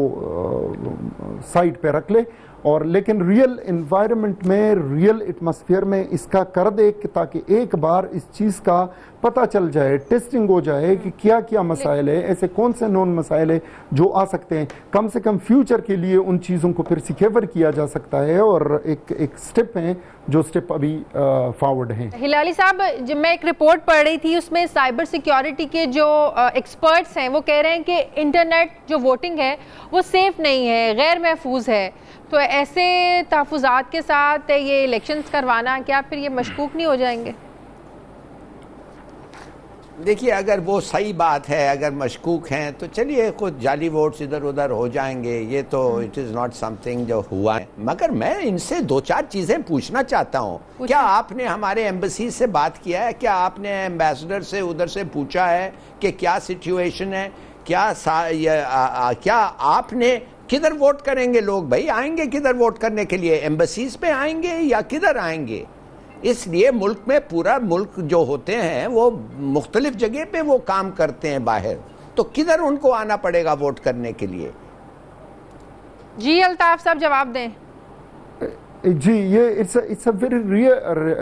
साइड पे रख ले और लेकिन रियल एनवायरनमेंट में, रियल एटमॉस्फेयर में इसका कर दे ताकि एक बार इस चीज़ का पता चल जाए, टेस्टिंग हो जाए कि क्या क्या मसाइल है, ऐसे कौन से नॉन मसाइल है जो आ सकते हैं। कम से कम फ्यूचर के लिए उन चीज़ों को फिर सिकेवर किया जा सकता है और एक स्टेप है जो स्टेप अभी फॉरवर्ड हैं। हिलाली साहब, जब मैं एक रिपोर्ट पढ़ रही थी उसमें साइबर सिक्योरिटी के जो एक्सपर्ट्स हैं वो कह रहे हैं कि इंटरनेट जो वोटिंग है वो सेफ नहीं है, गैर महफूज है। तो ऐसे तहफ़्फ़ुज़ात के साथ ये इलेक्शंस करवाना, क्या फिर ये मशकूक नहीं हो जाएंगे? देखिए, अगर वो सही बात है, अगर मशकूक हैं तो चलिए खुद जाली वोट्स इधर उधर हो जाएंगे, ये तो इट इज़ नॉट समथिंग जो हुआ है। मगर मैं इनसे दो चार चीज़ें पूछना चाहता हूँ। क्या आपने हमारे एम्बेसी से बात किया है? क्या आपने एम्बेसडर से उधर से पूछा है कि क्या सिचुएशन है? क्या आपने किधर वोट करेंगे लोग? भाई आएंगे किधर वोट करने के लिए? एम्बेसीज पे आएंगे या किधर आएंगे? इसलिए मुल्क में पूरा मुल्क जो होते हैं वो मुख्तलिफ जगह पे वो काम करते हैं बाहर, तो किधर उनको आना पड़ेगा वोट करने के लिए? जी अल्ताफ साहब जवाब दें। जी, ये it's a very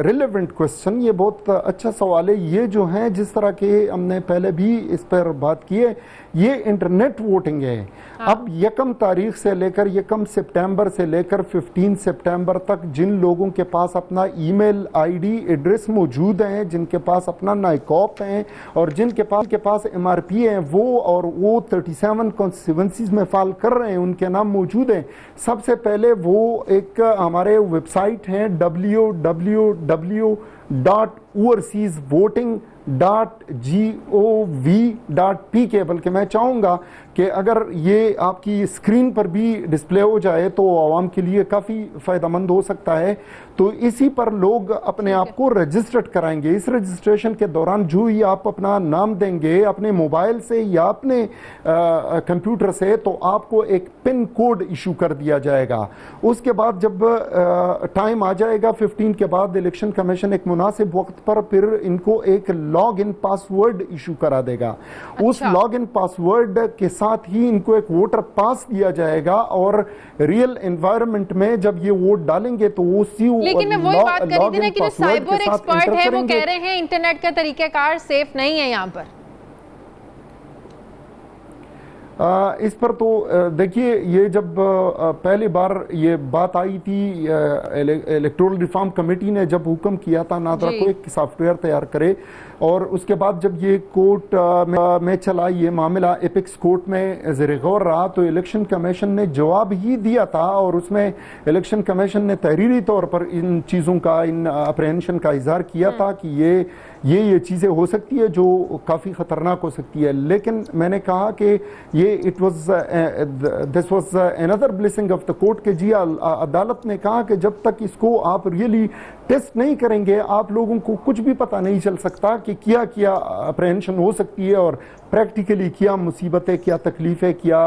relevant question, ये बहुत अच्छा सवाल है। ये जो है जिस तरह के हमने पहले भी इस पर बात की है, ये इंटरनेट वोटिंग है। अब 1 तारीख से लेकर 1 सितंबर से लेकर 15 सितंबर तक जिन लोगों के पास अपना ईमेल आईडी एड्रेस मौजूद है, जिनके पास अपना नाइकॉप है और जिनके पास MRP है, वो 37 कॉन्स्टिट्यूएंसीज में फाइल कर रहे हैं, उनके नाम मौजूद हैं। सबसे पहले वो एक हमारे वेबसाइट है www.overseasvoting.gov.pk, बल्कि मैं चाहूँगा कि अगर ये आपकी स्क्रीन पर भी डिस्प्ले हो जाए तो आवाम के लिए काफ़ी फ़ायदेमंद हो सकता है। तो इसी पर लोग अपने आप को रजिस्टर्ड कराएंगे। इस रजिस्ट्रेशन के दौरान जो ही आप अपना नाम देंगे अपने मोबाइल से या अपने कंप्यूटर से, तो आपको एक पिन कोड इशू कर दिया जाएगा। उसके बाद जब टाइम आ जाएगा 15 के बाद, इलेक्शन कमीशन एक मुनासिब वक्त पर फिर इनको एक लॉग इन पासवर्ड इशू करा देगा। उस लॉग इन पासवर्ड के साथ ही इनको एक वोटर पास दिया जाएगा और रियल एनवायरनमेंट में जब ये वोट डालेंगे तो उसी, लेकिन मैं वही बात कर रही थी ना कि जो साइबर एक्सपर्ट है वो कह रहे हैं इंटरनेट का तरीकाकार सेफ नहीं है यहाँ पर। इस पर तो देखिए, ये जब पहली बार ये बात आई थी, इलेक्टोरल रिफॉर्म कमेटी ने जब हुक्म किया था नादरा को एक सॉफ्टवेयर तैयार करे, और उसके बाद जब ये कोर्ट में चला, ये मामला एपिक्स कोर्ट में ज़ेर गौर रहा, तो इलेक्शन कमीशन ने जवाब ही दिया था, और उसमें इलेक्शन कमीशन ने तहरीरी तौर पर इन चीज़ों का, इन अप्रहेंशन का इजहार किया था कि ये चीज़ें हो सकती है जो काफ़ी ख़तरनाक हो सकती है। लेकिन मैंने कहा कि ये this was another blessing of the court के जी, अदालत ने कहा कि जब तक इसको आप रियली टेस्ट नहीं करेंगे, आप लोगों को कुछ भी पता नहीं चल सकता कि क्या अप्रहेंशन हो सकती है, और प्रैक्टिकली क्या मुसीबतें, क्या तकलीफें, क्या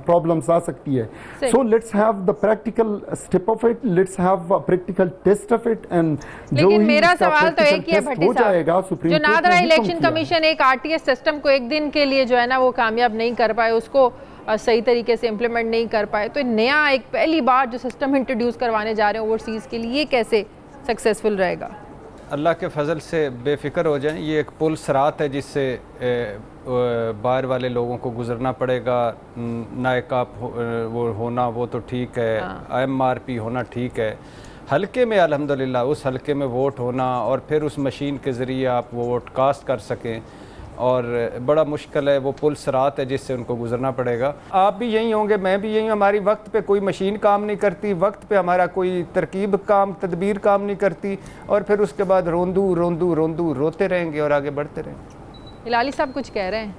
प्रॉब्लम्स आ सकती है। So let's have the practical step of it, let's have a practical test of it, and लेकिन मेरा सवाल तो एक ही है भट्टी साहब, जो नादरा इलेक्शन कमीशन एक आरटीएस सिस्टम को एक दिन के लिए जो है ना वो कामयाब नहीं कर पाए, उसको सही तरीके से इम्प्लीमेंट नहीं कर पाए, तो नया एक पहली बार जो सिस्टम इंट्रोड्यूस करवाने जा रहे हैं ओवरसीज़ के लिए, ये कैसे सक्सेसफुल रहेगा? अल्लाह के फजल से बेफिक्र हो जाएं। ये एक पुल सरात है जिससे बाहर वाले लोगों को गुजरना पड़ेगा। नायकाप वो होना वो तो ठीक है, MRP होना ठीक है, हल्के में अल्हम्दुलिल्लाह उस हल्के में वोट होना, और फिर उस मशीन के ज़रिए आप वो वोट कास्ट कर सकें, और बड़ा मुश्किल है, वो पुल सरात है जिससे उनको गुजरना पड़ेगा। आप भी यही होंगे, मैं भी यही हूँ, हमारी वक्त पे कोई मशीन काम नहीं करती, वक्त पे हमारा कोई तरकीब तदबीर काम नहीं करती, और फिर उसके बाद रोंदू रोते रहेंगे और आगे बढ़ते रहेंगे। हिलाली साहब कुछ कह रहे हैं?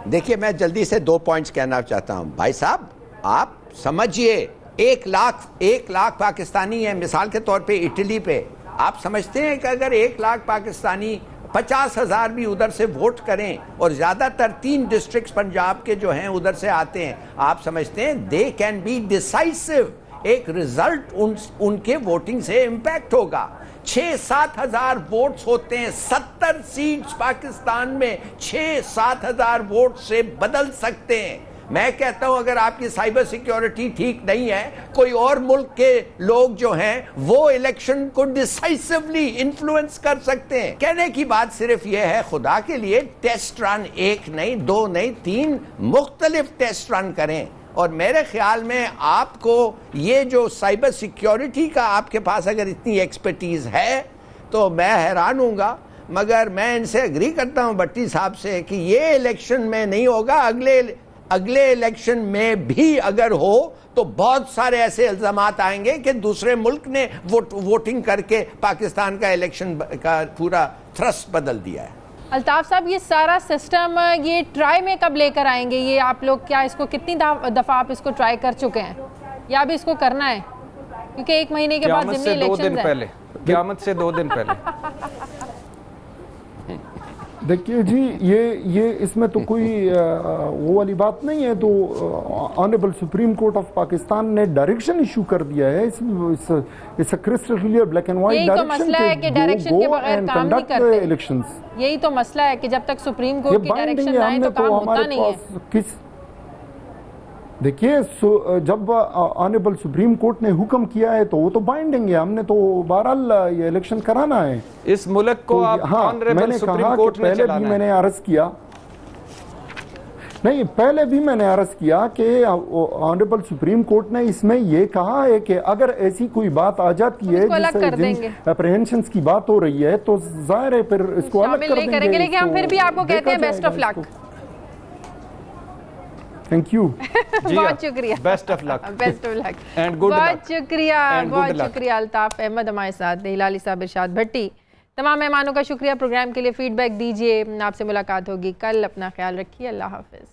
देखिए, मैं जल्दी से 2 पॉइंट्स कहना चाहता हूँ। भाई साहब, आप समझिए, 1 लाख पाकिस्तानी है, मिसाल के तौर पे इटली पे। आप समझते हैं कि अगर 1 लाख पाकिस्तानी 50,000 भी उधर से वोट करें, और ज़्यादातर 3 डिस्ट्रिक्ट्स पंजाब के जो हैं उधर से आते हैं, आप समझते हैं दे कैन बी डिसाइसिव, एक रिजल्ट उनके वोटिंग से इम्पैक्ट होगा। 6-7 हज़ार वोट्स होते हैं, 70 सीट्स पाकिस्तान में 6-7 हज़ार वोट से बदल सकते हैं। मैं कहता हूं, अगर आपकी साइबर सिक्योरिटी ठीक नहीं है, कोई और मुल्क के लोग जो हैं वो इलेक्शन को डिसाइसिवली इन्फ्लुएंस कर सकते हैं। कहने की बात सिर्फ यह है, खुदा के लिए टेस्ट रन 1 नहीं, 2 नहीं, 3 मुख्तलिफ टेस्ट रन करें। और मेरे ख्याल में आपको ये जो साइबर सिक्योरिटी का आपके पास अगर इतनी एक्सपर्टीज है तो मैं हैरान हूँगा, मगर मैं इनसे एग्री करता हूँ भट्टी साहब से कि ये इलेक्शन में नहीं होगा, अगले इलेक्शन में भी अगर हो तो बहुत सारे ऐसे इल्जामात आएंगे कि दूसरे मुल्क ने वोटिंग करके पाकिस्तान का इलेक्शन का पूरा थ्रस्ट बदल दिया है। अल्ताफ साहब, ये सारा सिस्टम ये ट्राई में कब लेकर आएंगे? ये आप लोग क्या इसको कितनी दफ़ा आप इसको ट्राई कर चुके हैं, या अभी इसको करना है? क्योंकि 1 महीने के बाद ज़िमनी इलेक्शंस हैं। क़यामत से 2 दिन पहले। देखिए जी, ये इसमें तो कोई वो वाली बात नहीं है। तो honourable supreme court of Pakistan ने डायरेक्शन इशू कर दिया है, it's a crystal clear black and white direction. यही तो मसला है कि डायरेक्शन के बगैर काम नहीं करते इलेक्शंस। यही तो मसला है कि जब तक सुप्रीम कोर्ट की डायरेक्शन आए तो काम होता नहीं है। देखिए, जब ऑनरेबल सुप्रीम कोर्ट ने हुक्म किया है तो वो तो बाइंडिंग है, हमने तो बहरहाल ये इलेक्शन कराना है इस मुल्क को। तो हाँ, मैंने कहा कि पहले भी मैंने अर्ज किया, नहीं पहले भी मैंने अर्ज किया कि ऑनरेबल सुप्रीम कोर्ट ने इसमें यह कहा है कि अगर ऐसी कोई बात आ जाती है जिससे अप्रहेंशंस की बात हो रही है तो जाहिर है फिर इसको अलग कर देंगे। लेकिन हम फिर भी आपको कहते हैं best of luck. Thank you. बहुत शुक्रिया, best of luck, best of luck and good luck. बहुत शुक्रिया अल्ताफ अहमद हमारे साथ, हिलाली साहब, इरशाद भट्टी, तमाम मेहमानों का शुक्रिया। प्रोग्राम के लिए फीडबैक दीजिए। आपसे मुलाकात होगी कल। अपना ख्याल रखिए। अल्लाह हाफिज़।